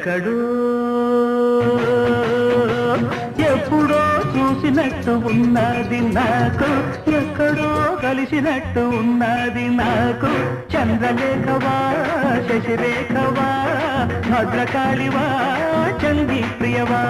ఎక్కడో ఎప్పుడో చూసినట్టు ఉన్నది నాకు, ఎక్కడో కలిసినట్టు ఉన్నది నాకు. చంద్రలేఖవా శశిరేఖవా భద్రకాళివా చందీ ప్రియవా.